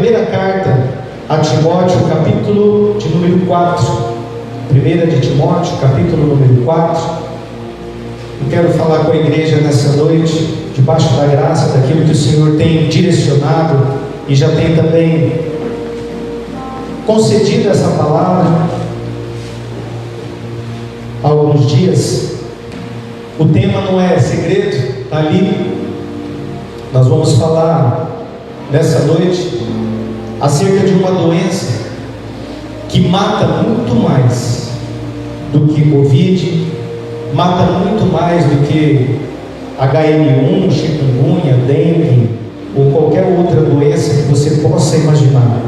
primeira carta a Timóteo, capítulo de número 4. Primeira de Timóteo, capítulo número 4. Eu quero falar com a igreja nessa noite, debaixo da graça, daquilo que o Senhor tem direcionado e já tem também concedido essa palavra há alguns dias. O tema não é segredo, está ali. Nós vamos falar nessa noite acerca de uma doença que mata muito mais do que Covid, mata muito mais do que HN1, chikungunya, dengue ou qualquer outra doença que você possa imaginar.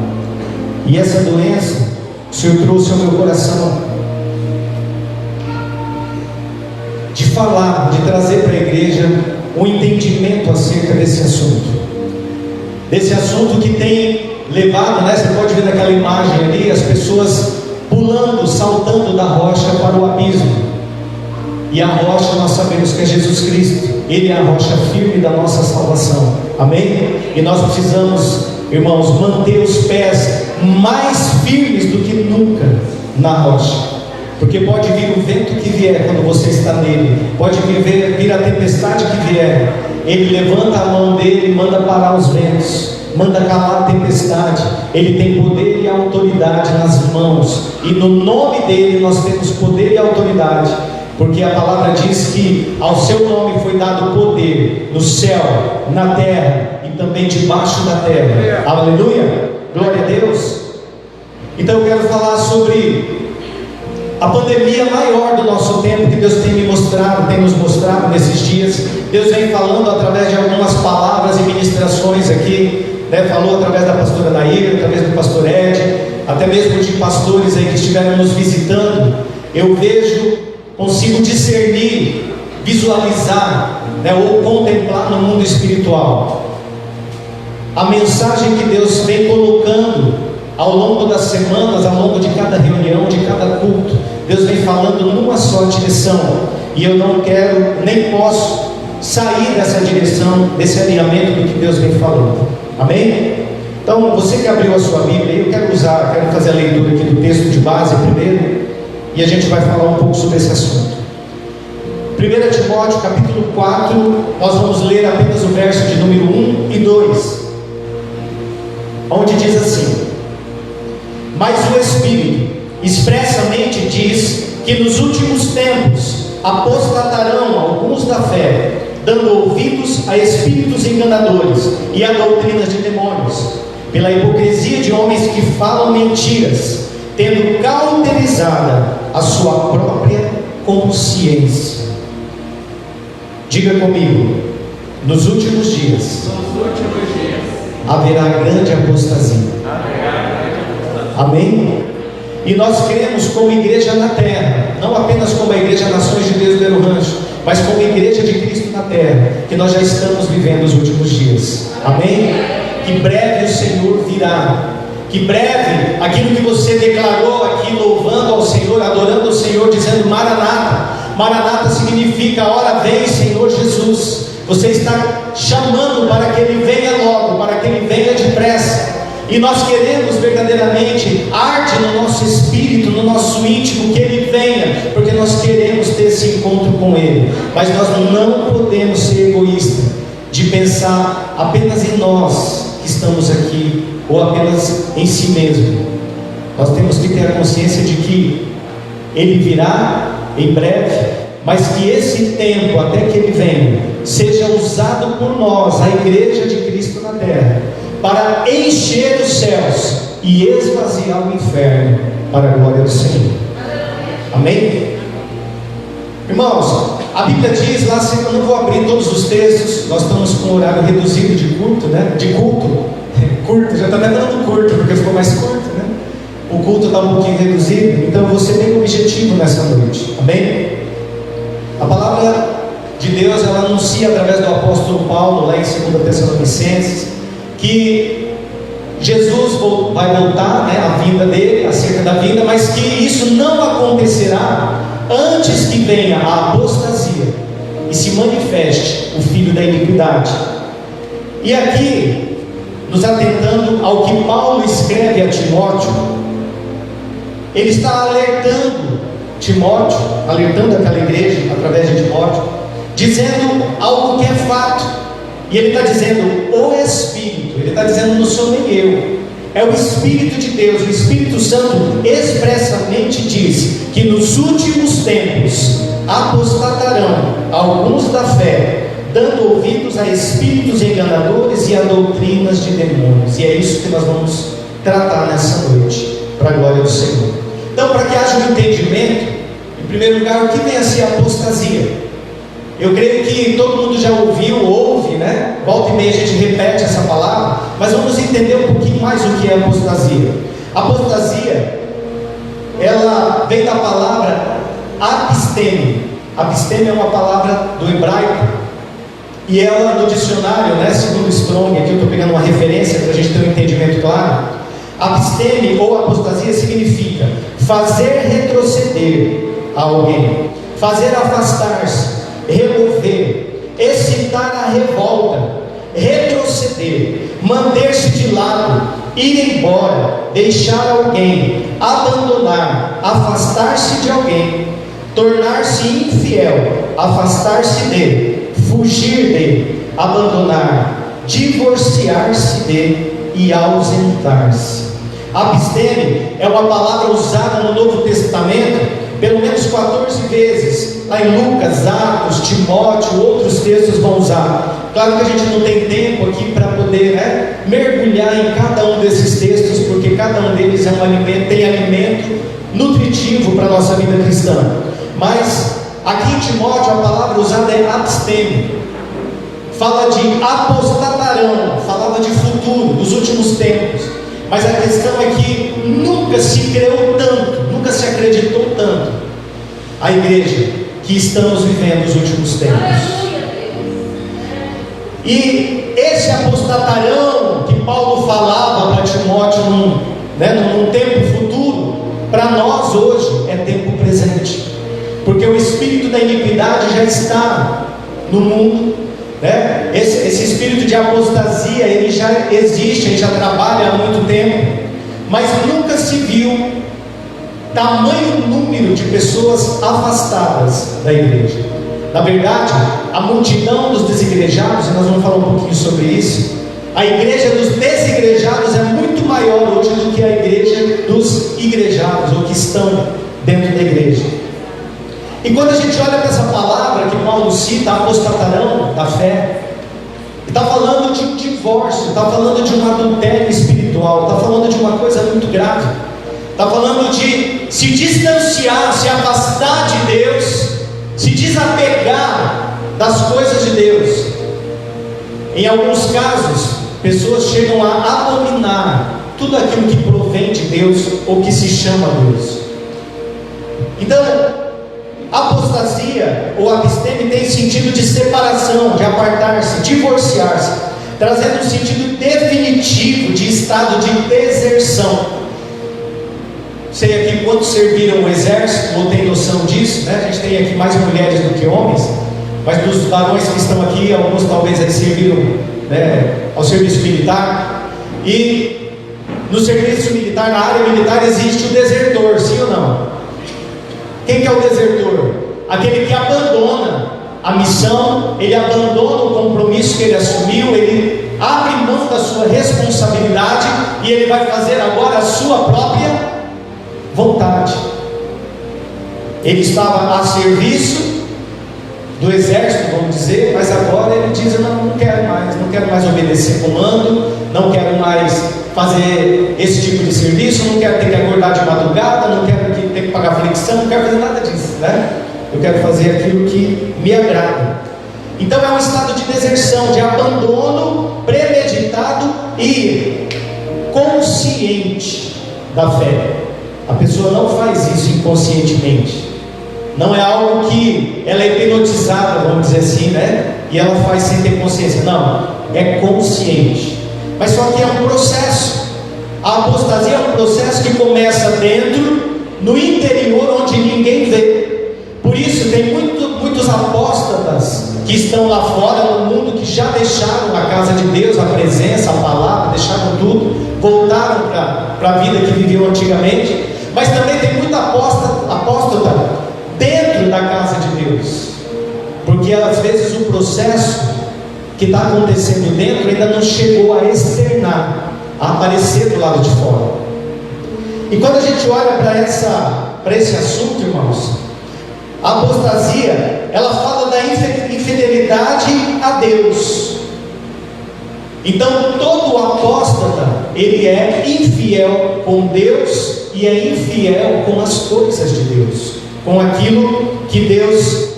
E essa doença, o Senhor trouxe ao meu coração de falar, de trazer para a igreja um entendimento acerca desse assunto que tem levado, né? Você pode ver naquela imagem ali, as pessoas pulando, saltando da rocha para o abismo. E a rocha nós sabemos que é Jesus Cristo. Ele é a rocha firme da nossa salvação. Amém? E nós precisamos, irmãos, manter os pés mais firmes do que nunca na rocha. Porque pode vir o vento que vier quando você está nele, pode vir a tempestade que vier. Ele levanta a mão dele e manda parar os ventos, manda calar a tempestade. Ele tem poder e autoridade nas mãos, e no nome dele nós temos poder e autoridade, porque a palavra diz que ao seu nome foi dado poder no céu, na terra e também debaixo da terra. Aleluia, glória a Deus. Então eu quero falar sobre a pandemia maior do nosso tempo, que Deus tem nos mostrado nesses dias. Deus vem falando através de algumas palavras e ministrações aqui, né? Falou através da pastora Nair, através do pastor Ed, até mesmo de pastores aí que estiveram nos visitando. Eu vejo, consigo discernir, visualizar, né? Ou contemplar no mundo espiritual a mensagem que Deus vem colocando ao longo das semanas, ao longo de cada reunião, de cada culto. Deus vem falando numa só direção, e eu não quero, nem posso sair dessa direção, desse alinhamento do que Deus vem falando. Amém? Então, você que abriu a sua Bíblia, eu quero fazer a leitura aqui do texto de base primeiro, e a gente vai falar um pouco sobre esse assunto. 1 Timóteo capítulo 4, nós vamos ler apenas o verso de número 1 e 2, onde diz assim: mas o Espírito expressamente diz que nos últimos tempos apostatarão alguns da fé, dando ouvidos a espíritos enganadores e a doutrinas de demônios, pela hipocrisia de homens que falam mentiras, tendo cauterizada a sua própria consciência. Diga comigo: nos últimos dias haverá grande apostasia. Amém? E nós cremos como igreja na terra, não apenas como a igreja Nações de Deus Belo Rancho, mas como igreja de Cristo na terra, que nós já estamos vivendo os últimos dias. Amém? Que breve o Senhor virá, que breve aquilo que você declarou aqui, louvando ao Senhor, adorando ao Senhor, dizendo Maranata. Maranata significa hora vem, Senhor Jesus. Você está chamando para que Ele venha logo, para que Ele venha depressa. E nós queremos verdadeiramente, arde no nosso espírito, no nosso íntimo, que Ele venha, porque nós queremos ter esse encontro com Ele. Mas nós não podemos ser egoístas, de pensar apenas em nós que estamos aqui, ou apenas em si mesmo. Nós temos que ter a consciência de que Ele virá em breve, mas que esse tempo, até que Ele venha, seja usado por nós, a igreja de Cristo na terra, para encher os céus e esvaziar o inferno, para a glória do Senhor. Amém? Irmãos, a Bíblia diz lá, eu não vou abrir todos os textos, nós estamos com um horário reduzido de culto, né? De culto, curto, já está até dando curto, porque ficou mais curto, né? O culto está um pouquinho reduzido, então eu vou ser bem objetivo nessa noite. Amém? A palavra de Deus, ela anuncia através do apóstolo Paulo, lá em 2 Tessalonicenses, que Jesus vai voltar, né, a vinda dele, acerca da vinda, mas que isso não acontecerá antes que venha a apostasia e se manifeste o filho da iniquidade. E aqui nos atentando ao que Paulo escreve a Timóteo, ele está alertando Timóteo, alertando aquela igreja através de Timóteo, dizendo algo que é fato. E ele está dizendo: o Espírito, ele está dizendo, não sou nem eu, é o Espírito de Deus, o Espírito Santo expressamente diz que nos últimos tempos apostatarão alguns da fé, dando ouvidos a espíritos enganadores e a doutrinas de demônios. E é isso que nós vamos tratar nessa noite, para a glória do Senhor. Então, para que haja um entendimento, em primeiro lugar, o que vem a ser apostasia? Eu creio que todo mundo já ouve, né? Volta e meia a gente repete essa palavra, mas vamos entender um pouquinho mais o que é apostasia. Apostasia, ela vem da palavra apisteme. Apisteme é uma palavra do hebraico, e ela no dicionário, né, segundo Strong, aqui eu estou pegando uma referência para a gente ter um entendimento claro. Apisteme ou apostasia significa fazer retroceder a alguém, fazer afastar-se, remover, excitar a revolta, retroceder, manter-se de lado, ir embora, deixar alguém, abandonar, afastar-se de alguém, tornar-se infiel, afastar-se dele, fugir dele, abandonar, divorciar-se dele e ausentar-se. Absteme é uma palavra usada no Novo Testamento pelo menos 14 vezes, lá em Lucas, Atos, Timóteo, outros textos vão usar. Claro que a gente não tem tempo aqui para poder, né, mergulhar em cada um desses textos, porque cada um deles é um alimento, tem alimento nutritivo para a nossa vida cristã. Mas aqui em Timóteo a palavra usada é absteme, fala de apostatarão, falava de futuro, dos últimos tempos. Mas a questão é que nunca se creu tanto, nunca se acreditou tanto a igreja que estamos vivendo nos últimos tempos. E esse apostatarão que Paulo falava para Timóteo num tempo futuro, para nós hoje é tempo presente, porque o espírito da iniquidade já está no mundo, né? Esse espírito de apostasia, ele já existe, ele já trabalha há muito tempo, mas nunca se viu tamanho número de pessoas afastadas da igreja. Na verdade, a multidão dos desigrejados, e nós vamos falar um pouquinho sobre isso, a igreja dos desigrejados é muito maior hoje do que a igreja dos igrejados, ou que estão dentro da igreja. E quando a gente olha para essa palavra que Paulo cita, apostatarão da fé, está falando de um divórcio, está falando de um adultério espiritual, está falando de uma coisa muito grave, está falando de se distanciar, se afastar de Deus, se desapegar das coisas de Deus. Em alguns casos, pessoas chegam a abominar tudo aquilo que provém de Deus ou que se chama Deus. Então, apostasia ou absteme tem sentido de separação, de apartar-se, divorciar-se, trazendo um sentido definitivo de estado de deserção. Sei aqui quantos serviram o exército, ou tem noção disso, né? A gente tem aqui mais mulheres do que homens, mas dos varões que estão aqui, alguns talvez aí serviram, né, ao serviço militar. E no serviço militar, na área militar, existe o desertor, sim ou não? Quem que é o desertor? Aquele que abandona a missão, ele abandona o compromisso que ele assumiu, ele abre mão da sua responsabilidade e ele vai fazer agora a sua própria vontade. Ele estava a serviço do exército, vamos dizer, mas agora ele diz: eu não quero mais obedecer comando, não quero mais fazer esse tipo de serviço, não quero ter que acordar de madrugada, não quero ter que pagar flexão, não quero fazer nada disso, né? Eu quero fazer aquilo que me agrada. Então é um estado de deserção, de abandono premeditado e consciente da fé. A pessoa não faz isso inconscientemente, não é algo que ela é hipnotizada, vamos dizer assim, né? E ela faz sem ter consciência. Não, é consciente. Mas só que é um processo. A apostasia é um processo que começa dentro, no interior, onde ninguém vê. Por isso tem muitos apóstolos apóstatas que estão lá fora no mundo, que já deixaram a casa de Deus, a presença, a palavra, deixaram tudo, voltaram para a vida que viviam antigamente. Mas também tem muita apóstata dentro da casa de Deus, porque às vezes o processo que está acontecendo dentro ainda não chegou a externar, a aparecer do lado de fora. E quando a gente olha para esse assunto, irmãos, a apostasia, ela fala da infidelidade a Deus. Então todo apóstata, ele é infiel com Deus e é infiel com as coisas de Deus, com aquilo que Deus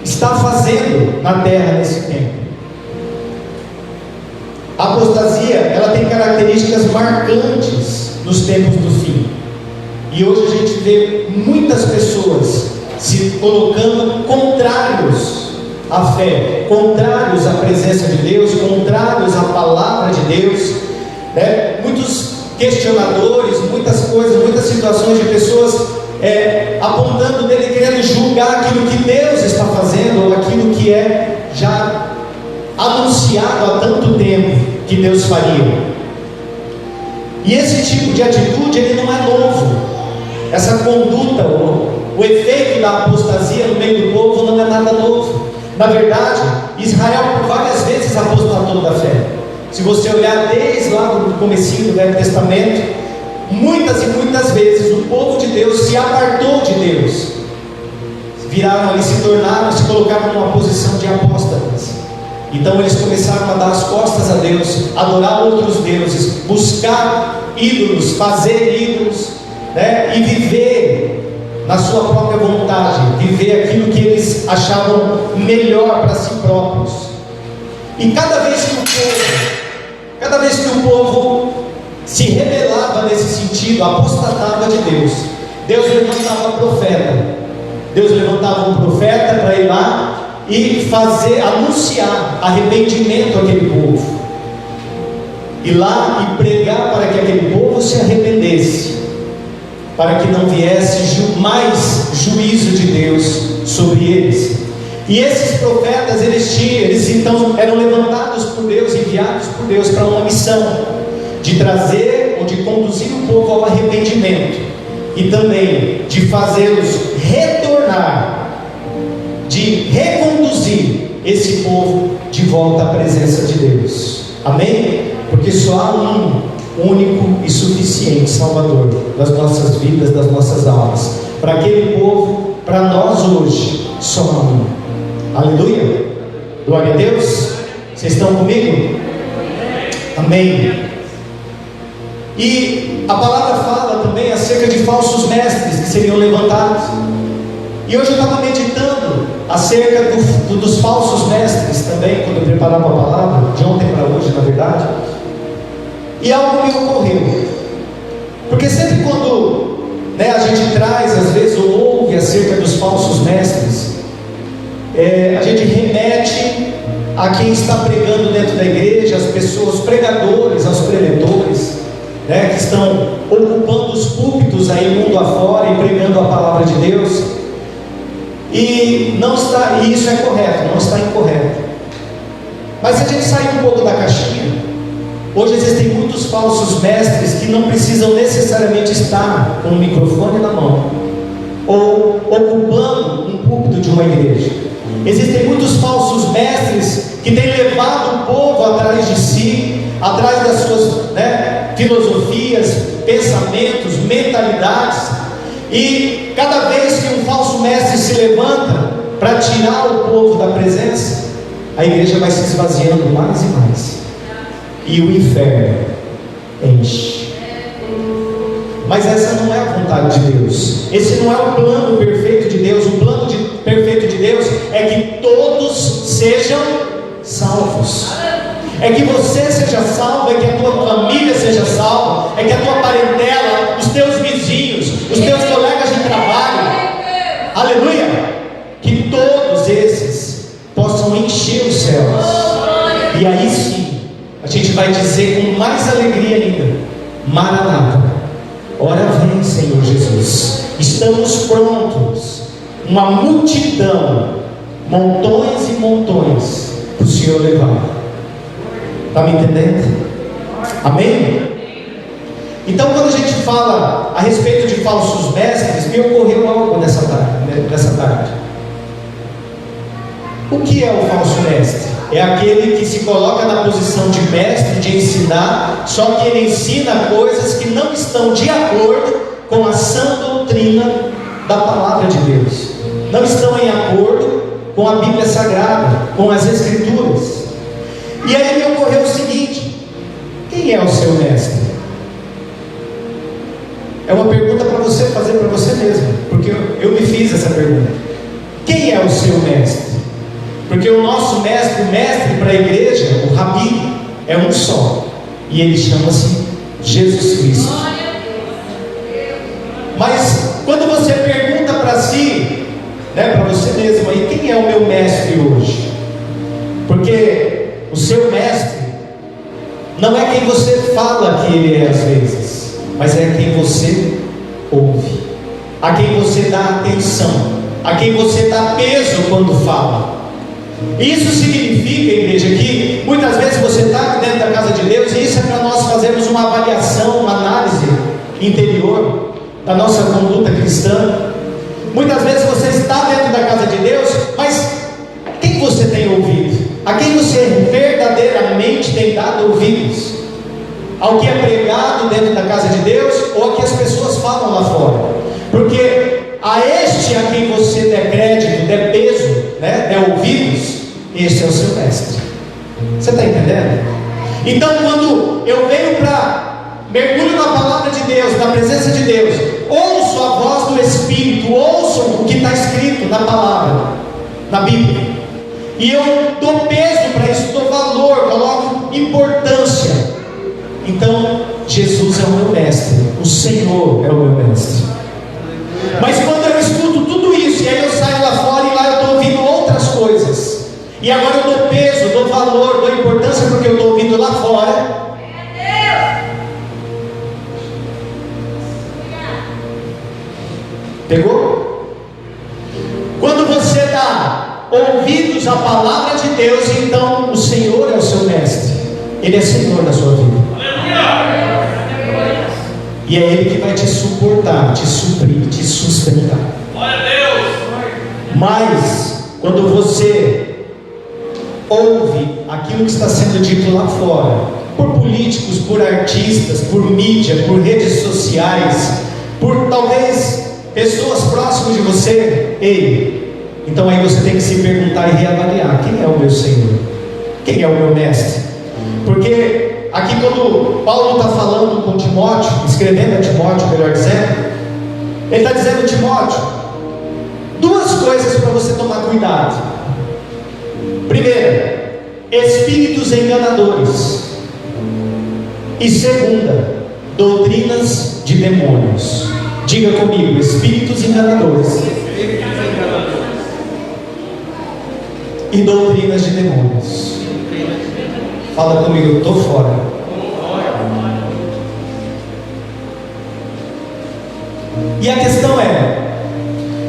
está fazendo na terra nesse tempo. A apostasia, ela tem características marcantes nos tempos do fim. E hoje a gente vê muitas pessoas se colocando contrários à fé, contrários à presença de Deus, contrários à palavra de Deus, né? Muitos questionadores, muitas coisas, muitas situações de pessoas apontando nele, querendo julgar aquilo que Deus está fazendo, ou aquilo que é já anunciado há tanto tempo que Deus faria. E esse tipo de atitude, ele não é novo. Essa conduta, o efeito da apostasia no meio do povo não é nada novo. Na verdade, Israel por várias vezes apostatou da fé. Se você olhar desde lá do comecinho do Velho Testamento, muitas e muitas vezes o povo de Deus se apartou de Deus, viraram ali, se tornaram, se colocaram numa posição de apóstatas. Então eles começaram a dar as costas a Deus, adorar outros deuses, buscar ídolos, fazer ídolos, né? E viver na sua própria vontade, viver aquilo que eles achavam melhor para si próprios. E cada vez que o povo se rebelava nesse sentido, apostatava de Deus, Deus levantava um profeta para ir lá e anunciar arrependimento àquele povo, ir lá e pregar para que aquele povo se arrependesse, para que não viesse mais juízo de Deus sobre eles. E esses profetas, eles então eram levantados por Deus, enviados por Deus para uma missão de trazer ou de conduzir o povo ao arrependimento, e também de fazê-los retornar, de reconduzir esse povo de volta à presença de Deus. Amém? Porque só há um único e suficiente Salvador das nossas vidas, das nossas almas. Para aquele povo, para nós hoje, só há um. Aleluia! Glória a Deus! Vocês estão comigo? Amém! E a palavra fala também acerca de falsos mestres que seriam levantados. E hoje eu estava meditando acerca dos falsos mestres também, quando eu preparava a palavra, de ontem para hoje, na verdade. E algo me ocorreu, porque sempre quando a gente traz, às vezes, ou ouve acerca dos falsos mestres, a gente remete a quem está pregando dentro da igreja, as pessoas, os pregadores, aos preletores, que estão ocupando os púlpitos aí mundo afora e pregando a palavra de Deus. E isso é correto, não está incorreto. Mas se a gente sair um pouco da caixinha, hoje existem muitos falsos mestres que não precisam necessariamente estar com o microfone na mão ou ocupando um púlpito de uma igreja. Existem muitos falsos mestres que têm levado o povo atrás de si, atrás das suas filosofias, pensamentos, mentalidades. E cada vez que um falso mestre se levanta para tirar o povo da presença, a igreja vai se esvaziando mais e mais, e o inferno enche. Mas essa não é a vontade de Deus, esse não é o plano perfeito de Deus. O plano perfeito de Deus é que todos sejam salvos, é que você seja salvo, é que a tua família seja salva, é que a tua parentela, os teus vizinhos, os teus colegas de trabalho, aleluia, que todos esses possam encher os céus. E aí sim a gente vai dizer com mais alegria ainda: Maranata, ora vem, Senhor Jesus. Estamos prontos. Uma multidão montões e montões para o Senhor levar. Está me entendendo? Amém? Então, quando a gente fala a respeito de falsos mestres, me ocorreu algo nessa tarde. O que é o falso mestre? É aquele que se coloca na posição de mestre, de ensinar, só que ele ensina coisas que não estão de acordo com a sã doutrina da palavra de Deus, não estão em acordo com a Bíblia Sagrada, com as Escrituras. E aí me ocorreu o seguinte: quem é o seu mestre? É uma pergunta para você fazer para você mesmo, porque eu me fiz essa pergunta. Quem é o seu mestre? Porque o nosso mestre, o mestre para a igreja, o Rabi, é um só, e ele chama-se Jesus Cristo. Mas quando você pergunta para si, para você mesmo aí, quem é o meu mestre hoje? Porque o seu mestre não é quem você fala que ele é às vezes, mas é quem você ouve, a quem você dá atenção, a quem você dá peso quando fala. Isso significa, igreja, que muitas vezes você está dentro da casa de Deus, e isso é para nós fazermos uma avaliação, uma análise interior da nossa conduta cristã. Muitas vezes você está dentro da casa de Deus, mas quem você tem ouvido? A quem você verdadeiramente tem dado ouvidos? Ao que é pregado dentro da casa de Deus, ou ao que as pessoas falam lá fora? Porque a este a quem você der crédito, der peso, der ouvidos, este é o seu mestre. Você está entendendo? Então, quando eu venho para mergulho na palavra de Deus, na presença de Deus, ouço a voz do Espírito, ouço o que está escrito na palavra, na Bíblia, e eu dou peso para isso, dou valor, coloco importância. Então, Jesus é o meu mestre, o Senhor é o meu mestre. Mas quando eu escuto tudo isso, e aí eu saio lá fora e lá eu estou ouvindo outras coisas, e agora eu dou peso, dou valor, dou importância porque eu estou ouvindo lá fora, pegou? Quando você dá ouvidos à palavra de Deus, então o Senhor é o seu mestre, Ele é Senhor da sua vida. E é Ele que vai te suportar, te suprir, te sustentar. Mas quando você ouve aquilo que está sendo dito lá fora, por políticos, por artistas, por mídia, por redes sociais, por talvez pessoas próximas de você, então aí você tem que se perguntar e reavaliar: quem é o meu Senhor? Quem é o meu mestre? Porque aqui quando Paulo está falando com Timóteo, escrevendo a Timóteo, melhor dizendo, ele está dizendo: Timóteo, duas coisas para você tomar cuidado. Primeira, espíritos enganadores. E segunda, doutrinas de demônios. Diga comigo: espíritos enganadores e doutrinas de demônios. Fala comigo: eu estou fora. E a questão é: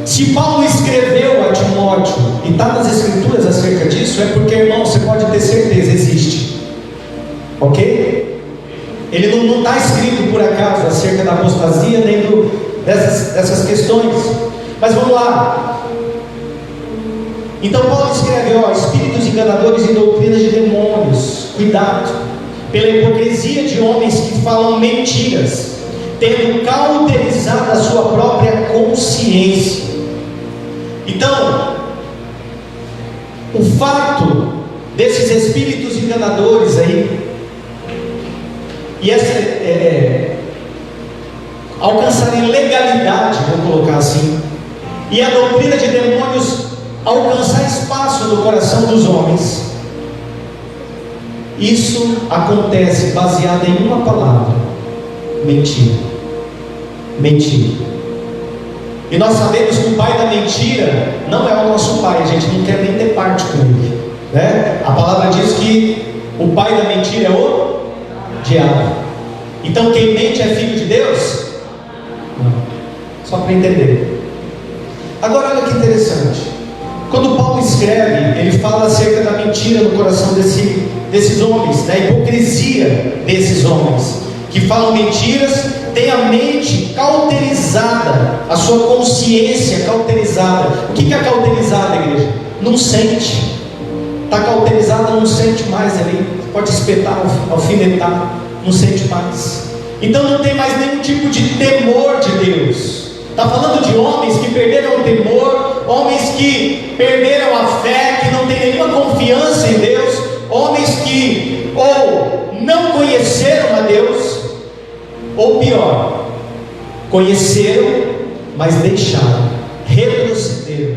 se Paulo escreveu a Timóteo e está nas Escrituras acerca disso, é porque, irmão, você pode ter certeza, existe. Ok? Ele não está escrito por acaso acerca da apostasia, nem dessas questões. Mas vamos lá. Então Paulo escreveu: espíritos enganadores e doutrinas de demônios. Cuidado pela hipocrisia de homens que falam mentiras, tendo cauterizado a sua própria consciência. Então, o fato desses espíritos enganadores aí, e alcançarem legalidade, vou colocar assim, e a doutrina de demônios alcançar espaço no coração dos homens, isso acontece baseado em uma palavra: mentira. Mentira. E nós sabemos que o pai da mentira não é o nosso pai, a gente não quer nem ter parte com ele, A palavra diz que o pai da mentira é o diabo. Então quem mente é filho de Deus? Não. Só para entender. Agora olha que interessante. quando Paulo escreve, ele fala acerca da mentira no coração desses homens, da hipocrisia desses homens, que falam mentiras, têm a mente cauterizada, a sua consciência cauterizada. O que é cauterizada, igreja? Não sente. Está cauterizada, não sente mais ali. Pode espetar, alfinetar, não sente mais. Então não tem mais nenhum tipo de temor de Deus. Está falando de homens que perderam o temor, homens que perderam a fé, que não têm nenhuma confiança em Deus, homens que ou não conheceram a Deus, ou pior, conheceram, mas deixaram, retrocederam,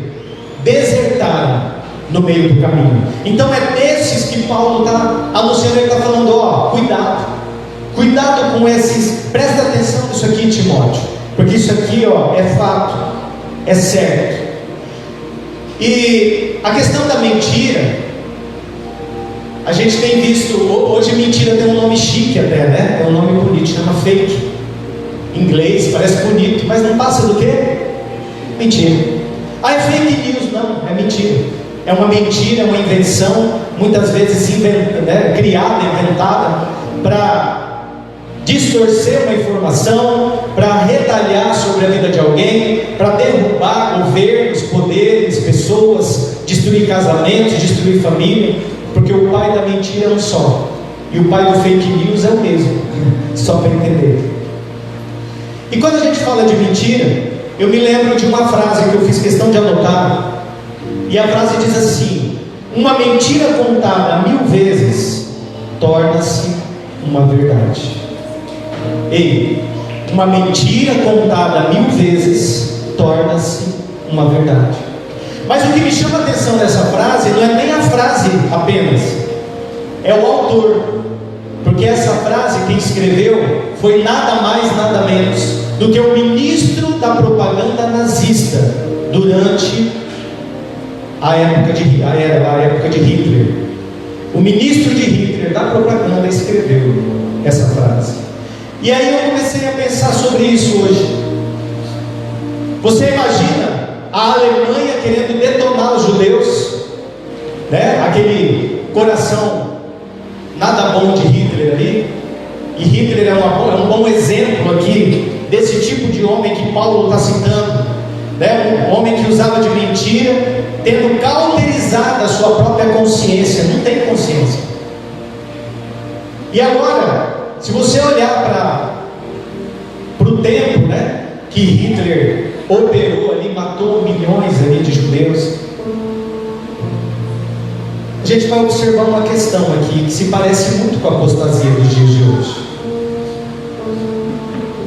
desertaram no meio do caminho. Então é desses que Paulo está anunciando. Ele está falando: ó, cuidado com esses, presta atenção nisso aqui, Timóteo, porque isso aqui, ó, é fato, é certo. E a questão da mentira, a gente tem visto, hoje mentira tem um nome chique até, né? É um nome bonito, chama fake. Em inglês, parece bonito, mas não passa do quê? Mentira. Ah, é fake news? Não, é mentira. É uma mentira, é uma invenção, muitas vezes criada, inventada, para distorcer uma informação, para retalhar sobre a vida de alguém, para derrubar governos, poderes, pessoas, destruir casamentos, destruir família, porque o pai da mentira é um só, e o pai do fake news é o mesmo, só para entender. E quando a gente fala de mentira, eu me lembro de uma frase que eu fiz questão de anotar, e a frase diz assim: uma mentira contada 1000 vezes torna-se uma verdade. Ei, uma mentira contada 1000 vezes torna-se uma verdade. Mas o que me chama a atenção nessa frase não é nem a frase apenas, é o autor. Porque essa frase quem escreveu foi nada mais, nada menos do que o ministro da propaganda nazista durante a época de Hitler. O ministro de Hitler da propaganda escreveu essa frase. E aí eu comecei a pensar sobre isso hoje. Você imagina a Alemanha querendo detonar os judeus, né? Aquele coração nada bom de Hitler ali. E Hitler é um bom exemplo aqui desse tipo de homem que Paulo está citando, né? Um homem que usava de mentira, tendo cauterizado a sua própria consciência. Não tem consciência. E agora, se você olhar para o tempo, né, que Hitler operou ali, matou milhões ali de judeus, a gente vai observar uma questão aqui que se parece muito com a apostasia dos dias de hoje.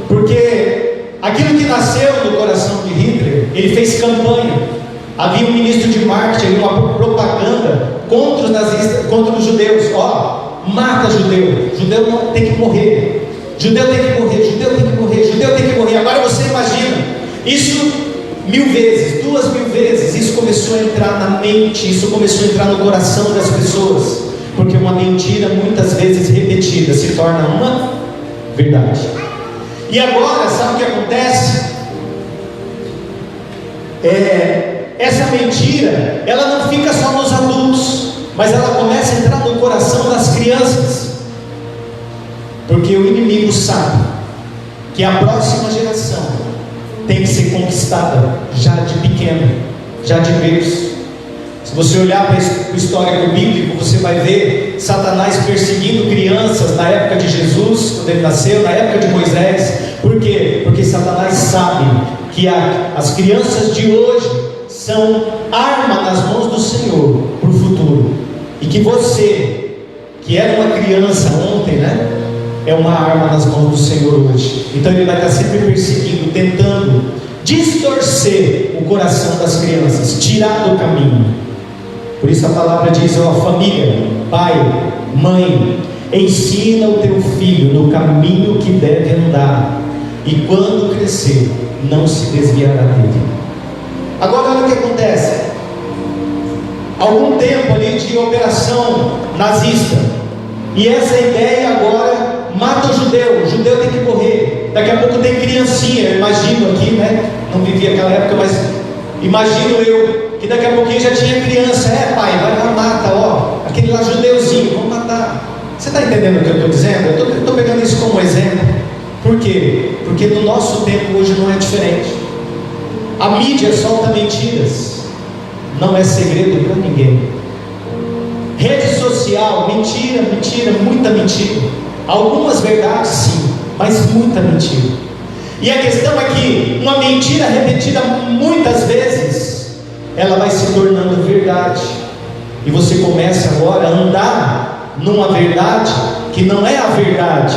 Porque aquilo que nasceu no coração de Hitler, ele fez campanha. Havia um ministro de marketing, uma propaganda contra os nazistas, contra os judeus. Ó, mata judeu, judeu não tem que morrer, judeu tem que morrer, judeu tem que morrer, judeu tem que morrer. Agora você imagina, isso 1000 vezes, 2000 vezes, isso começou a entrar na mente, isso começou a entrar no coração das pessoas, porque uma mentira muitas vezes repetida se torna uma verdade. E agora, sabe o que acontece? Essa mentira, ela não fica só nos adultos, mas ela começa a entrar no coração das crianças, porque o inimigo sabe que a próxima geração tem que ser conquistada já de pequeno, já de berço. Se você olhar para o histórico bíblico, você vai ver Satanás perseguindo crianças na época de Jesus, quando ele nasceu, na época de Moisés. Por quê? Porque Satanás sabe que as crianças de hoje são arma nas mãos do Senhor para o futuro, e que você, que era uma criança ontem, né, é uma arma nas mãos do Senhor hoje. Então ele vai estar sempre perseguindo, tentando distorcer o coração das crianças, tirar do caminho. Por isso a palavra diz: ó, família, pai, mãe, ensina o teu filho no caminho que deve andar, e quando crescer, não se desviará dele. Agora olha o que acontece. Algum tempo ali de operação nazista, e essa ideia agora mata o judeu tem que morrer. Daqui a pouco tem criancinha, eu imagino aqui, né? Não vivi aquela época, mas imagino eu, que daqui a pouquinho já tinha criança. Pai, vai lá, mata, ó, aquele lá judeuzinho, vamos matar. Você está entendendo o que eu estou dizendo? Eu estou pegando isso como exemplo. Por quê? Porque no nosso tempo hoje não é diferente. A mídia solta mentiras, não é segredo para ninguém. Rede social, mentira, mentira, muita mentira. Algumas verdades sim, mas muita mentira. E a questão é que uma mentira repetida muitas vezes, ela vai se tornando verdade. E você começa agora a andar numa verdade que não é a verdade,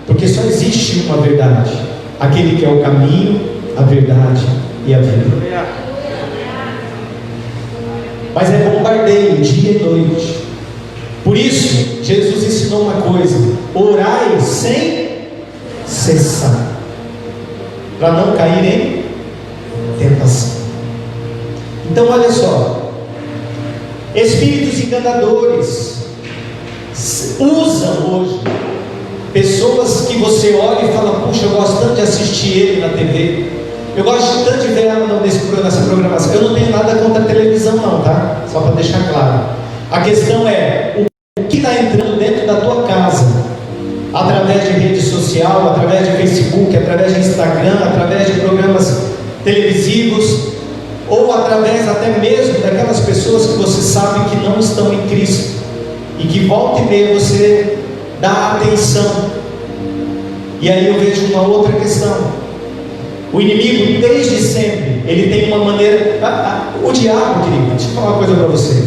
porque só existe uma verdade, aquele que é o caminho, a verdade e a vida. Mas é bombardeio dia e noite. Por isso Jesus ensinou uma coisa: orai sem cessar, para não cair em tentação. Então olha só, espíritos enganadores usam hoje pessoas que você olha e fala: puxa, eu gosto tanto de assistir ele na TV, eu gosto tanto de ver ela nessa programação. Eu não tenho nada contra a televisão não, tá? Só para deixar claro. A questão é o que está entrando dentro da tua casa, através de rede social, através de Facebook, através de Instagram, através de programas televisivos, ou através até mesmo daquelas pessoas que você sabe que não estão em Cristo, e que volta e meia você dá atenção. E aí eu vejo uma outra questão: o inimigo desde sempre, ele tem uma maneira, o diabo, querido, deixa eu falar uma coisa para você,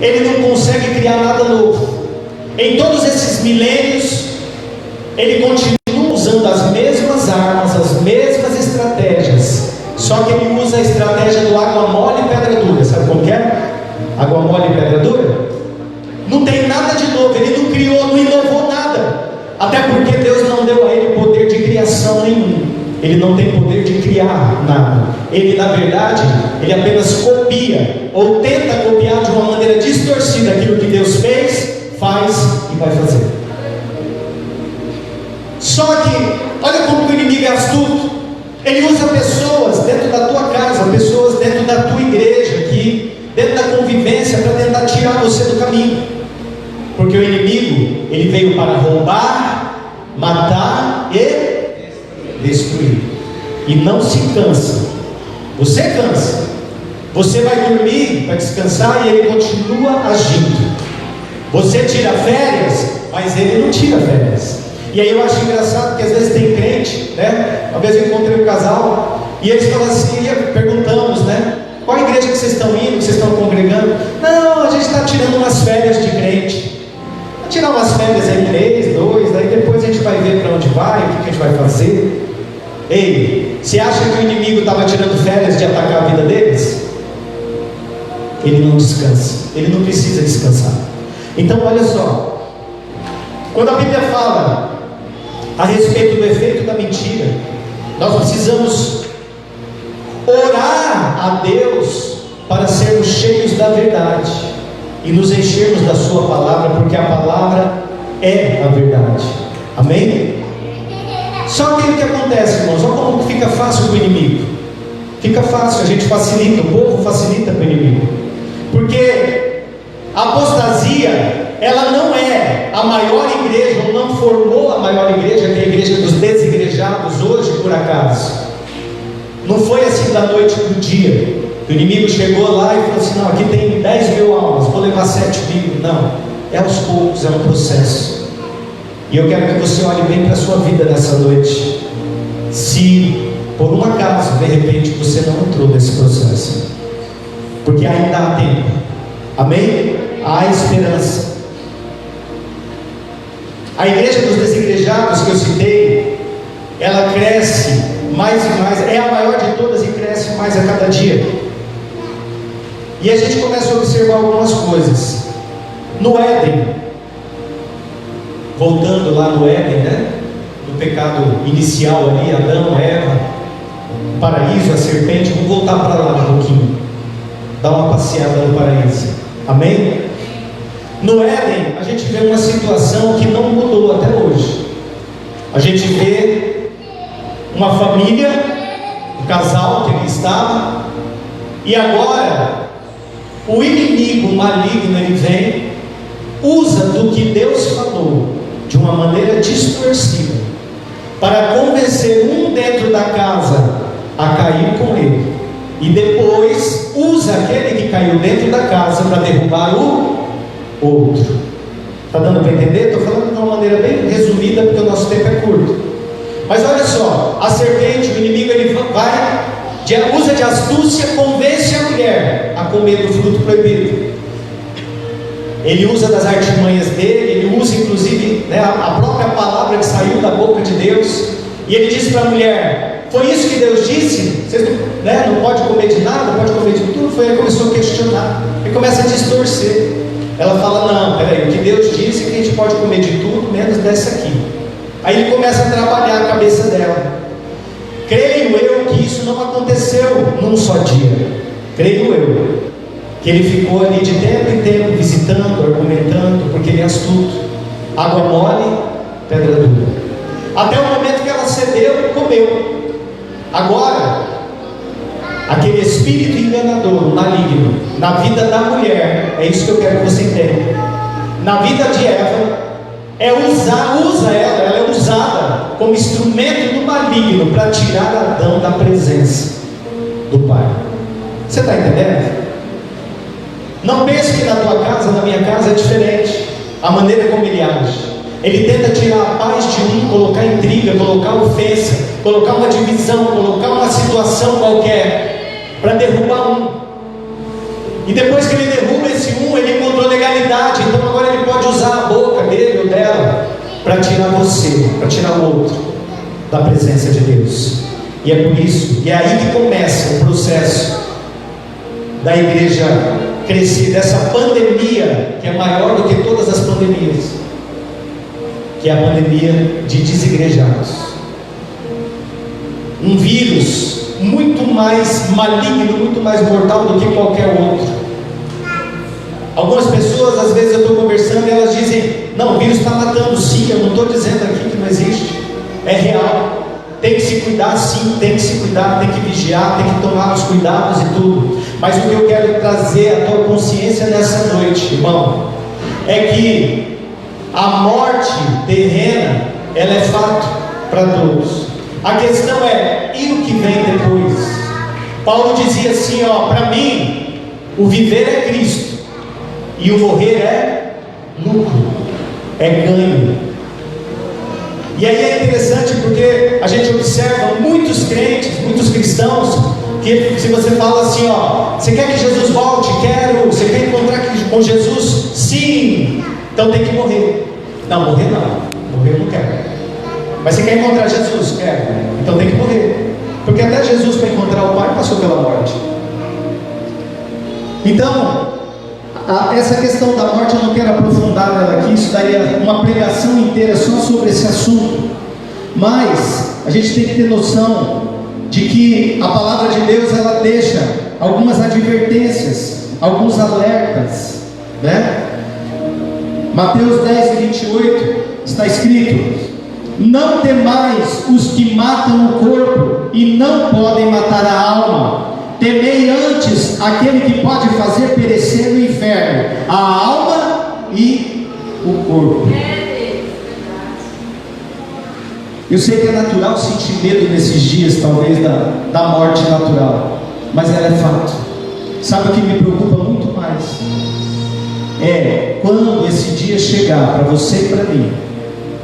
ele não consegue criar nada novo. Em todos esses milênios, ele continua usando as mesmas armas, as mesmas estratégias, só que ele usa a estratégia do água mole e pedra dura. Sabe como que é? Água mole e pedra dura? Não tem nada de novo, ele não criou, não inovou nada, até porque Deus não deu a ele poder de criação nenhum. Ele não tem poder de criar nada. Ele, na verdade, ele apenas copia, ou tenta copiar de uma maneira distorcida aquilo que Deus fez, faz e vai fazer. Só que, olha como que o inimigo é astuto. Ele usa pessoas dentro da tua casa, pessoas dentro da tua igreja aqui, dentro da convivência, para tentar tirar você do caminho. Porque o inimigo, ele veio para roubar, matar e destruir. E não se cansa. Você cansa. Você vai dormir para descansar e ele continua agindo. Você tira férias, mas ele não tira férias. E aí eu acho engraçado que às vezes tem crente, né? Uma vez eu encontrei um casal e eles falam assim, perguntamos, né? Qual igreja que vocês estão indo, que vocês estão congregando? Não, a gente está tirando umas férias de crente. Vai tirar umas férias aí, 3, 2, daí depois a gente vai ver para onde vai, o que a gente vai fazer. Ei, você acha que o inimigo estava tirando férias de atacar a vida deles? Ele não descansa, ele não precisa descansar. Então olha só, quando a Bíblia fala a respeito do efeito da mentira, nós precisamos orar a Deus para sermos cheios da verdade e nos enchermos da sua palavra, porque a palavra é a verdade. Amém? Só que o que acontece, irmãos? Olha como fica fácil para o inimigo. Fica fácil, a gente facilita, o povo facilita para o inimigo. Porque a apostasia, ela não é a maior igreja, ou não formou a maior igreja, que é a igreja dos desigrejados hoje, por acaso. Não foi assim da noite para o dia. O inimigo chegou lá e falou assim: não, aqui tem 10 mil almas, vou levar 7 mil. Não, é aos poucos, é um processo. E eu quero que você olhe bem para a sua vida nessa noite. Se por um acaso, de repente, você não entrou nesse processo, porque ainda há tempo. Amém? Há esperança. A igreja dos desigrejados que eu citei, ela cresce mais e mais, é a maior de todas e cresce mais a cada dia. E a gente começa a observar algumas coisas. No Éden, voltando lá no Éden, né? No pecado inicial ali, Adão, Eva, o paraíso, a serpente. Vamos voltar para lá um pouquinho, dar uma passeada no paraíso. Amém? No Éden, a gente vê uma situação que não mudou até hoje. A gente vê uma família, um casal que ali estava, E agora, o inimigo maligno, ele vem, usa do que Deus falou de uma maneira distorcida, para convencer um dentro da casa a cair com ele, e depois usa aquele que caiu dentro da casa para derrubar o outro. Está dando para entender? Estou falando de uma maneira bem resumida, porque o nosso tempo é curto. Mas olha só, a serpente, o inimigo, ele usa de astúcia, convence a mulher a comer do fruto proibido. Ele usa das artimanhas dele, ele usa inclusive, né, a própria palavra que saiu da boca de Deus. E ele disse para a mulher: foi isso que Deus disse? Vocês não pode comer de nada, pode comer de tudo. Ele começou a questionar, ele começa a distorcer. Ela fala: não, peraí, o que Deus disse é que a gente pode comer de tudo, menos dessa aqui. Aí ele começa a trabalhar a cabeça dela. Creio eu que isso não aconteceu num só dia. Creio eu que ele ficou ali de tempo em tempo, visitando, argumentando, porque ele é astuto. Água mole, pedra dura. Até o momento que ela cedeu e comeu. Agora, aquele espírito enganador, maligno, na vida da mulher, é isso que eu quero que você entenda. Na vida de Eva, ela é usada como instrumento do maligno para tirar Adão da presença do Pai. Você está entendendo? Não pense que na tua casa, na minha casa é diferente. A maneira como ele age. Ele tenta tirar a paz de um, colocar intriga, colocar ofensa, colocar uma divisão, colocar uma situação qualquer, para derrubar um. E depois que ele derruba esse um, ele encontrou legalidade. Então agora ele pode usar a boca dele ou dela para tirar você, para tirar o outro da presença de Deus. E é por isso, e é aí que começa o processo da igreja crescer, dessa pandemia que é maior do que todas as pandemias, que é a pandemia de desigrejados. Um vírus muito mais maligno, muito mais mortal do que qualquer outro. Algumas pessoas, às vezes eu estou conversando e elas dizem: não, o vírus está matando. Sim, eu não estou dizendo aqui que não existe, é real. Tem que se cuidar, sim, tem que se cuidar, tem que vigiar, tem que tomar os cuidados e tudo. Mas o que eu quero trazer à tua consciência nessa noite, irmão, é que a morte terrena, ela é fato para todos. A questão é, e o que vem depois? Paulo dizia assim, para mim, o viver é Cristo, e o morrer é lucro, é ganho. E aí é interessante porque a gente observa muitos crentes, muitos cristãos, que se você fala assim, você quer que Jesus volte? Quero. Você quer encontrar com Jesus? Sim. Então tem que morrer. Não, morrer não. Morrer eu não quero. Mas você quer encontrar Jesus? Quero. Então tem que morrer. Porque até Jesus, para encontrar o Pai, passou pela morte. Então, essa questão da morte eu não quero aprofundar nela aqui. Isso daí é uma pregação inteira só sobre esse assunto. Mas a gente tem que ter noção de que a palavra de Deus, ela deixa algumas advertências, alguns alertas, né? Mateus 10:28 está escrito: não temais os que matam o corpo e não podem matar a alma, temei antes aquele que pode fazer perecer no inferno a alma e o corpo. Eu sei que é natural sentir medo nesses dias, talvez, da morte natural, mas ela é fato. Sabe o que me preocupa muito mais? É quando esse dia chegar para você e para mim,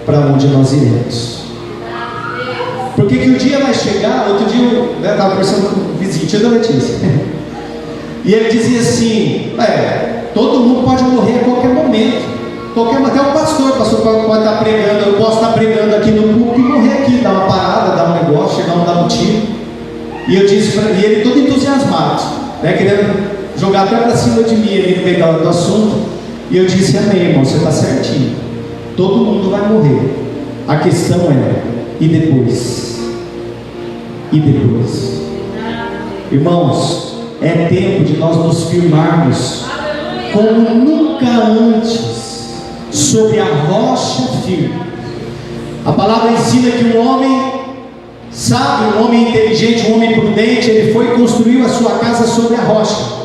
para onde nós iremos. Porque que o dia vai chegar. Outro dia eu estava conversando com o vizinho, tio da Letícia, e ele dizia assim: todo mundo pode morrer a qualquer momento. Até o pastor pode estar pregando, eu posso estar pregando aqui no púlpito e morrer aqui, dar uma parada, dar um negócio, chegar dar um tiro. E eu disse para ele, ele todo entusiasmado, querendo jogar até para cima de mim ali no meio do assunto. E eu disse: amém, irmão, você está certinho. Todo mundo vai morrer. A questão é, e depois? E depois? Irmãos, é tempo de nós nos firmarmos como nunca antes sobre a rocha firme. A palavra ensina que um homem sábio, um homem inteligente, um homem prudente, ele foi e construiu a sua casa sobre a rocha.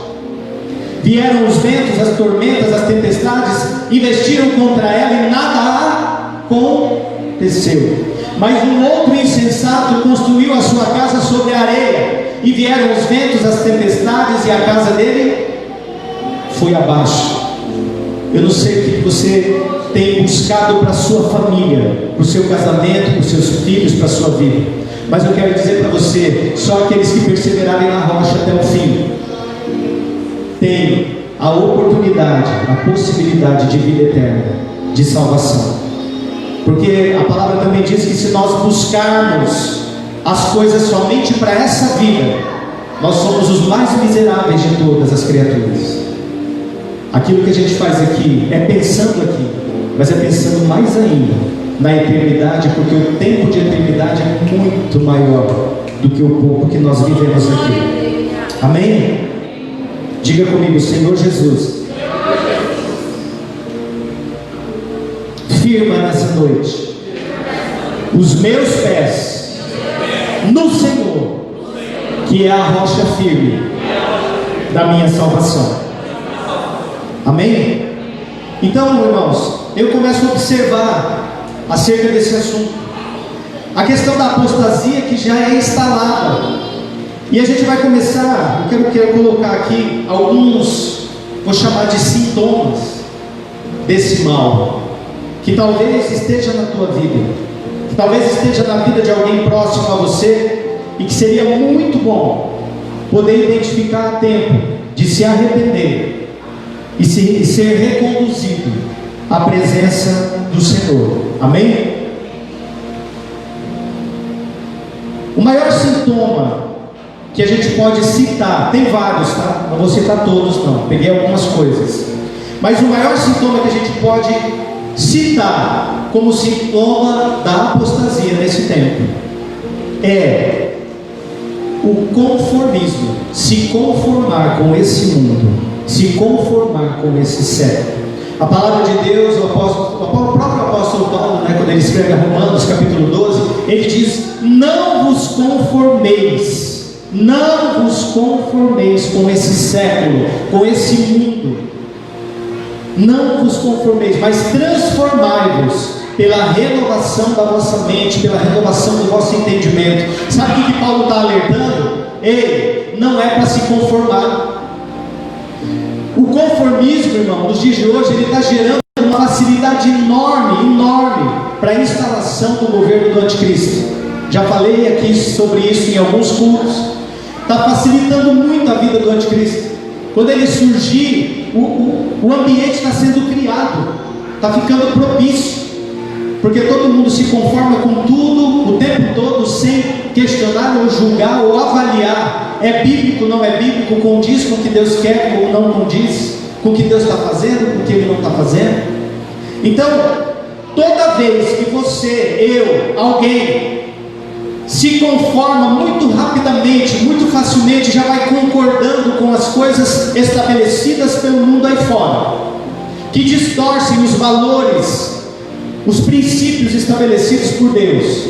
Vieram os ventos, as tormentas, as tempestades, investiram contra ela e nada aconteceu. Mas um outro insensato construiu a sua casa sobre a areia, e vieram os ventos, as tempestades, e a casa dele foi abaixo. Eu não sei o que você tem buscado para a sua família, para o seu casamento, para os seus filhos, para a sua vida, mas eu quero dizer para você: só aqueles que perseverarem na rocha até o fim tem a oportunidade, a possibilidade de vida eterna, de salvação. Porque a palavra também diz que se nós buscarmos as coisas somente para essa vida, nós somos os mais miseráveis de todas as criaturas. Aquilo que a gente faz aqui é pensando aqui, mas é pensando mais ainda na eternidade, porque o tempo de eternidade é muito maior do que o pouco que nós vivemos aqui. Amém? Diga comigo: Senhor Jesus, firma nessa noite os meus pés no Senhor, que é a rocha firme da minha salvação. Amém? Então, irmãos, eu começo a observar acerca desse assunto, a questão da apostasia que já é instalada. E a gente vai começar, eu quero colocar aqui alguns, vou chamar de sintomas desse mal, que talvez esteja na tua vida, que talvez esteja na vida de alguém próximo a você, e que seria muito bom poder identificar a tempo de se arrepender e ser reconduzido à presença do Senhor. Amém? O maior sintoma que a gente pode citar, tem vários, tá? Não vou citar todos não, peguei algumas coisas, mas o maior sintoma que a gente pode citar como sintoma da apostasia nesse tempo é o conformismo, se conformar com esse mundo, se conformar com esse século. A palavra de Deus, o próprio apóstolo Paulo, quando ele escreve a Romanos capítulo 12, ele diz: não vos conformeis com esse século, com esse mundo. Não vos conformeis, mas transformai-vos pela renovação da vossa mente, pela renovação do vosso entendimento. Sabe o que Paulo está alertando? Ei, não é para se conformar. O conformismo, irmão, nos dias de hoje, ele está gerando uma facilidade enorme para a instalação do governo do anticristo. Já falei aqui sobre isso em alguns cultos. Está facilitando muito a vida do anticristo. Quando ele surgir, o ambiente está sendo criado, está ficando propício, porque todo mundo se conforma com tudo o tempo todo, sem questionar ou julgar ou avaliar: é bíblico, não é bíblico, condiz com o que Deus quer ou não condiz com o que Deus está fazendo, com o que Ele não está fazendo. Então, toda vez que você, alguém se conforma muito rapidamente, muito facilmente, já vai concordando com as coisas estabelecidas pelo mundo aí fora, que distorcem os valores, os princípios estabelecidos por Deus,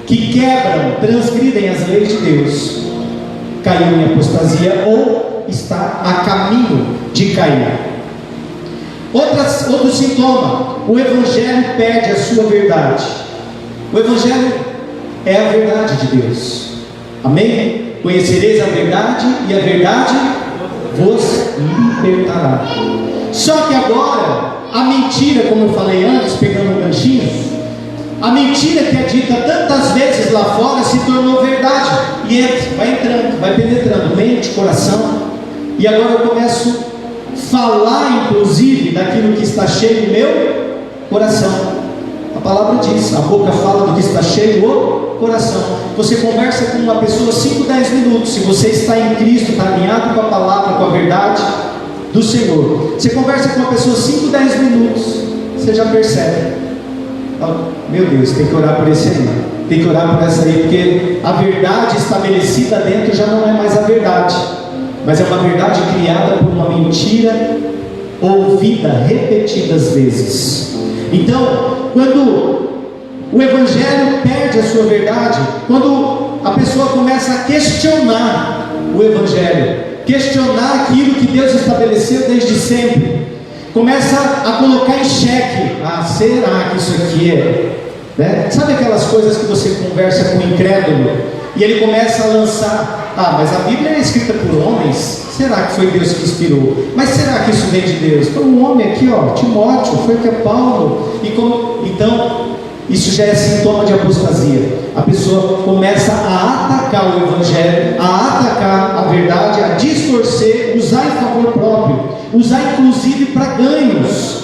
que quebram, transgridem as leis de Deus, caiu em apostasia ou está a caminho de cair. Outro sintoma: o Evangelho perde a sua verdade. O Evangelho é a verdade de Deus. Amém? Conhecereis a verdade e a verdade vos libertará. Só que agora, a mentira, como eu falei antes, pegando um ganchinho, a mentira que é dita tantas vezes lá fora se tornou verdade, e entra, vai entrando, vai penetrando mente, coração. E agora eu começo a falar inclusive daquilo que está cheio no meu coração. A palavra diz: a boca fala do que está cheio o coração. Você conversa com uma pessoa 5, 10 minutos, se você está em Cristo, está alinhado com a palavra, com a verdade do Senhor, você conversa com uma pessoa 5, 10 minutos, você já percebe: meu Deus, tem que orar por esse aí, tem que orar por essa aí, porque a verdade estabelecida dentro já não é mais a verdade, mas é uma verdade criada por uma mentira ouvida repetidas vezes. Então, quando o Evangelho perde a sua verdade, quando a pessoa começa a questionar o Evangelho, questionar aquilo que Deus estabeleceu desde sempre, começa a colocar em xeque: será que isso aqui é? Né? Sabe aquelas coisas que você conversa com o incrédulo e ele começa a lançar: mas a Bíblia é escrita por homens, será que foi Deus que inspirou? Mas será que isso vem de Deus? Foi um homem aqui, Timóteo, foi que é Paulo. Então isso já é sintoma de apostasia. A pessoa começa a atacar o Evangelho, a atacar a verdade, a distorcer, usar em favor próprio, usar inclusive para ganhos.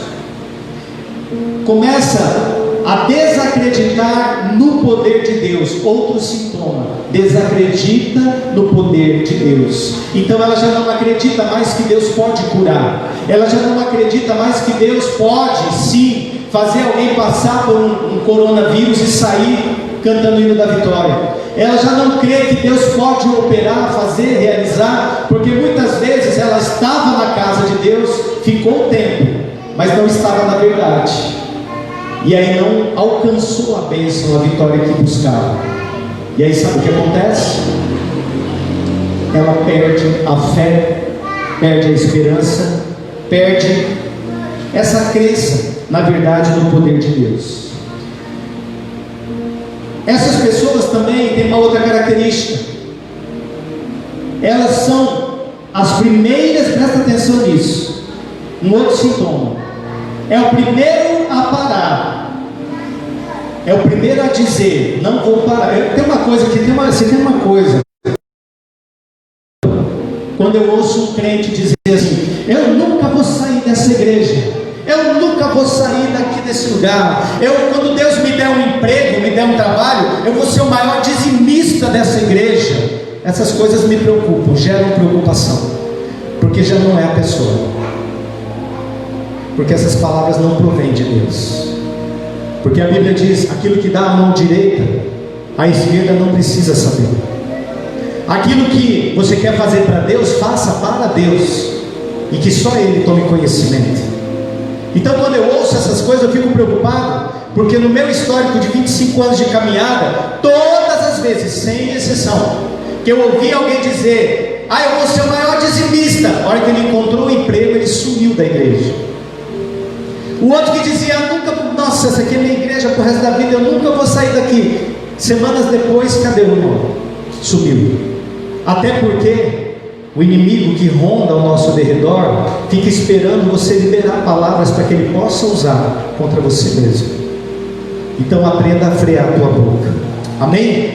Começa a desacreditar no poder de Deus. Outro sintoma: desacredita no poder de Deus. Então ela já não acredita mais que Deus pode curar, ela já não acredita mais que Deus pode sim fazer alguém passar por um coronavírus e sair cantando o hino da vitória. Ela já não crê que Deus pode operar, fazer, realizar, porque muitas vezes ela estava na casa de Deus, ficou um tempo, mas não estava na verdade, e aí não alcançou a bênção, a vitória que buscava. E aí sabe o que acontece? Ela perde a fé, perde a esperança, perde essa crença na verdade do poder de Deus. Essas pessoas também têm uma outra característica: elas são as primeiras, presta atenção nisso, um outro sintoma, é o primeiro a parar, é o primeiro a dizer: não vou parar. Tem uma coisa que se tem uma coisa, quando eu ouço um crente dizer assim: eu nunca vou sair dessa igreja, eu nunca vou sair daqui desse lugar, quando Deus me der um emprego, me der um trabalho, eu vou ser o maior dizimista dessa igreja. Essas coisas me preocupam, geram preocupação, porque já não é a pessoa, porque essas palavras não provêm de Deus, porque a Bíblia diz: aquilo que dá a mão direita, a esquerda não precisa saber. Aquilo que você quer fazer para Deus, faça para Deus, e que só Ele tome conhecimento. Então quando eu ouço essas coisas eu fico preocupado, porque no meu histórico de 25 anos de caminhada, todas as vezes, sem exceção, que eu ouvi alguém dizer: eu vou ser o maior dizimista, a hora que ele encontrou um emprego, ele sumiu da igreja. O outro que dizia: nossa, essa aqui é minha igreja pro resto da vida, eu nunca vou sair daqui. Semanas depois, cadê o irmão? Sumiu. Até porque o inimigo que ronda ao nosso derredor fica esperando você liberar palavras para que ele possa usar contra você mesmo. Então aprenda a frear a tua boca. Amém?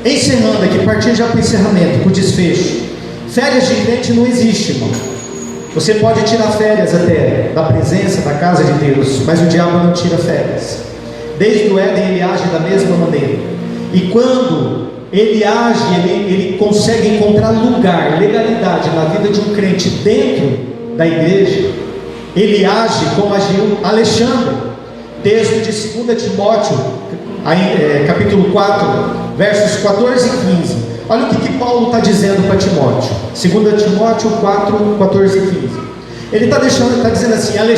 Encerrando aqui, partindo já para o encerramento, para o desfecho. Férias de crente não existe, irmão. Você pode tirar férias até da presença, da casa de Deus, mas o diabo não tira férias. Desde o Éden ele age da mesma maneira. E quando ele age, ele consegue encontrar lugar, legalidade na vida de um crente dentro da igreja, ele age como agiu Alexandre. Texto de 2 Timóteo, capítulo 4, versos 14 e 15. Olha o que Paulo está dizendo para Timóteo. 2 Timóteo 4, 14 e 15. Ele está dizendo assim: está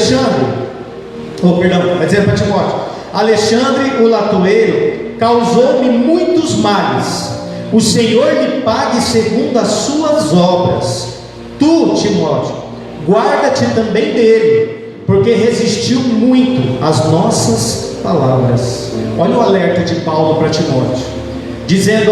dizendo para Timóteo: Alexandre o latoeiro causou-me muitos males, o Senhor lhe pague segundo as suas obras. Tu, Timóteo, guarda-te também dele, porque resistiu muito às nossas palavras. Olha o alerta de Paulo para Timóteo, dizendo: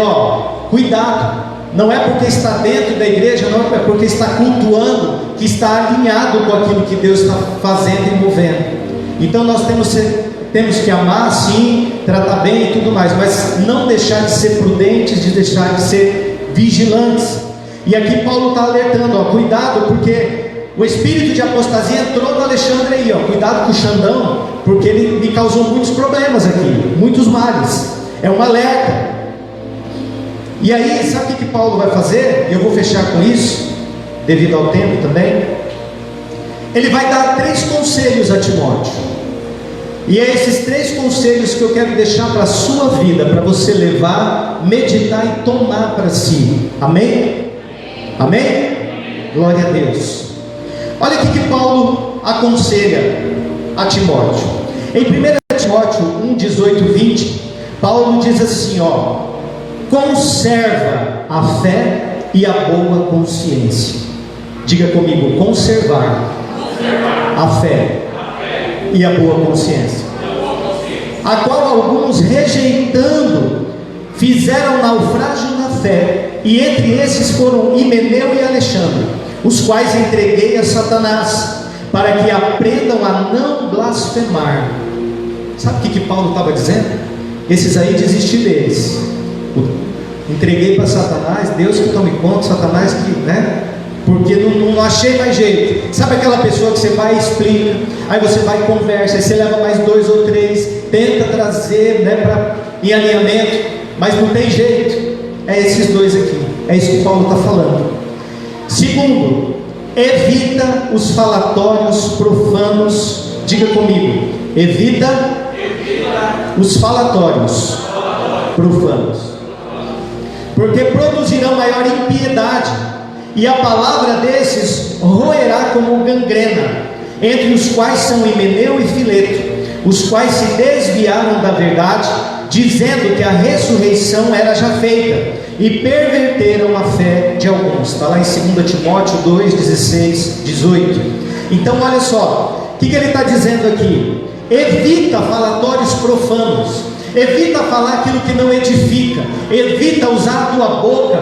cuidado, não é porque está dentro da igreja, não é porque está cultuando, que está alinhado com aquilo que Deus está fazendo e movendo. Então nós temos que amar sim, tratar bem e tudo mais, mas não deixar de ser prudentes, de deixar de ser vigilantes. E aqui Paulo está alertando: cuidado, porque o espírito de apostasia entrou no Alexandre aí, cuidado com o Xandão, porque ele me causou muitos problemas aqui, muitos males. É um alerta. E aí, sabe o que Paulo vai fazer? E eu vou fechar com isso, devido ao tempo também. Ele vai dar 3 conselhos a Timóteo. E é esses 3 conselhos que eu quero deixar para a sua vida, para você levar, meditar e tomar para si. Amém? Amém? Glória a Deus. Olha o que Paulo aconselha a Timóteo. Em 1 Timóteo 1, 18 e 20, Paulo diz assim, conserva a fé e a boa consciência. Diga comigo, conservar a fé e a boa consciência, a qual alguns, rejeitando, fizeram naufrágio na fé, e entre esses foram Himeneu e Alexandre, os quais entreguei a Satanás, para que aprendam a não blasfemar. Sabe o que Paulo estava dizendo? Esses aí, desisti deles, entreguei para Satanás, Deus que tome conta, Satanás que, porque não achei mais jeito. Sabe aquela pessoa que você vai e explica, aí você vai e conversa, aí você leva mais 2 ou 3, tenta trazer em alinhamento, mas não tem jeito. É esses dois aqui, é isso que Paulo está falando. Segundo, evita os falatórios profanos. Diga comigo, evita os falatórios profanos, porque produzirão maior impiedade, e a palavra desses roerá como gangrena, entre os quais são Himeneu e Fileto, os quais se desviaram da verdade, dizendo que a ressurreição era já feita, e perverteram a fé de alguns. Está lá em 2 Timóteo 2, 16, 18. Então olha só, o que ele está dizendo aqui? Evita falatórios profanos, evita falar aquilo que não edifica, evita usar a tua boca,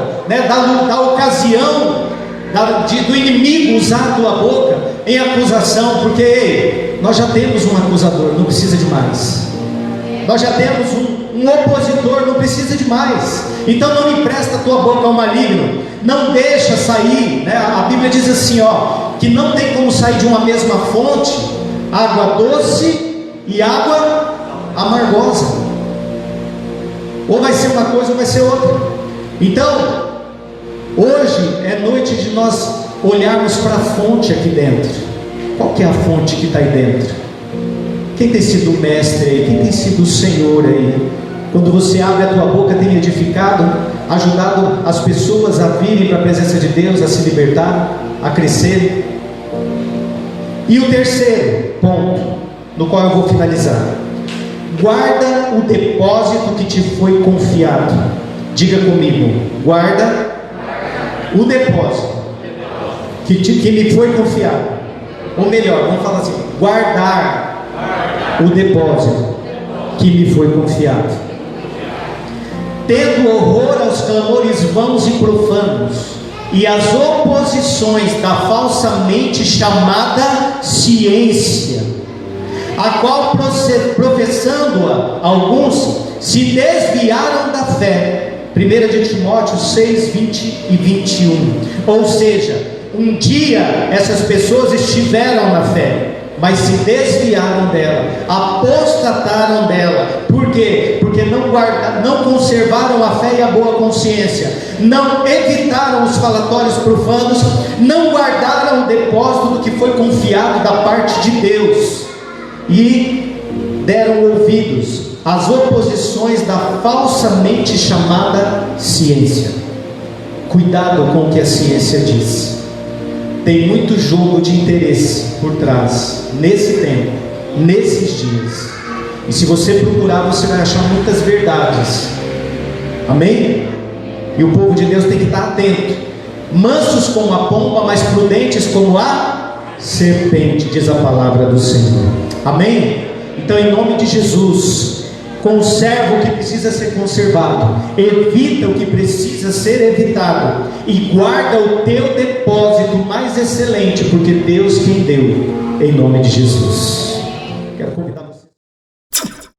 da ocasião do inimigo, usar a tua boca em acusação, porque nós já temos um acusador, não precisa de mais. Nós já temos um opositor, não precisa de mais. Então não empresta a tua boca ao maligno, não deixa sair, a Bíblia diz assim, que não tem como sair de uma mesma fonte água doce e água amargosa, ou vai ser uma coisa ou vai ser outra. Então hoje é noite de nós olharmos para a fonte aqui dentro. Qual que é a fonte que está aí dentro? Quem tem sido o mestre aí? Quem tem sido o Senhor aí? Quando você abre a tua boca, tem edificado, ajudado as pessoas a virem para a presença de Deus, a se libertar, a crescer. E o terceiro ponto, no qual eu vou finalizar: guarda o depósito que te foi confiado. Diga comigo, guarda o depósito que me foi confiado. Ou melhor, vamos falar assim: guardar o depósito que me foi confiado, tendo horror aos clamores vãos e profanos, e às oposições da falsamente chamada ciência, a qual professando-a alguns se desviaram da fé. 1 Timóteo 6, 20 e 21. Ou seja, um dia essas pessoas estiveram na fé, mas se desviaram dela, apostataram dela. Por quê? Porque não conservaram a fé e a boa consciência, não evitaram os falatórios profanos, não guardaram o depósito do que foi confiado da parte de Deus, e deram ouvidos às oposições da falsamente chamada ciência. Cuidado com o que a ciência diz. Tem muito jogo de interesse por trás, nesse tempo, nesses dias. E se você procurar, você vai achar muitas verdades. Amém? E o povo de Deus tem que estar atento. Mansos como a pomba, mas prudentes como a serpente, diz a palavra do Senhor. Amém? Então, em nome de Jesus, conserva o que precisa ser conservado, evita o que precisa ser evitado, e guarda o teu depósito mais excelente, porque Deus quem deu, em nome de Jesus.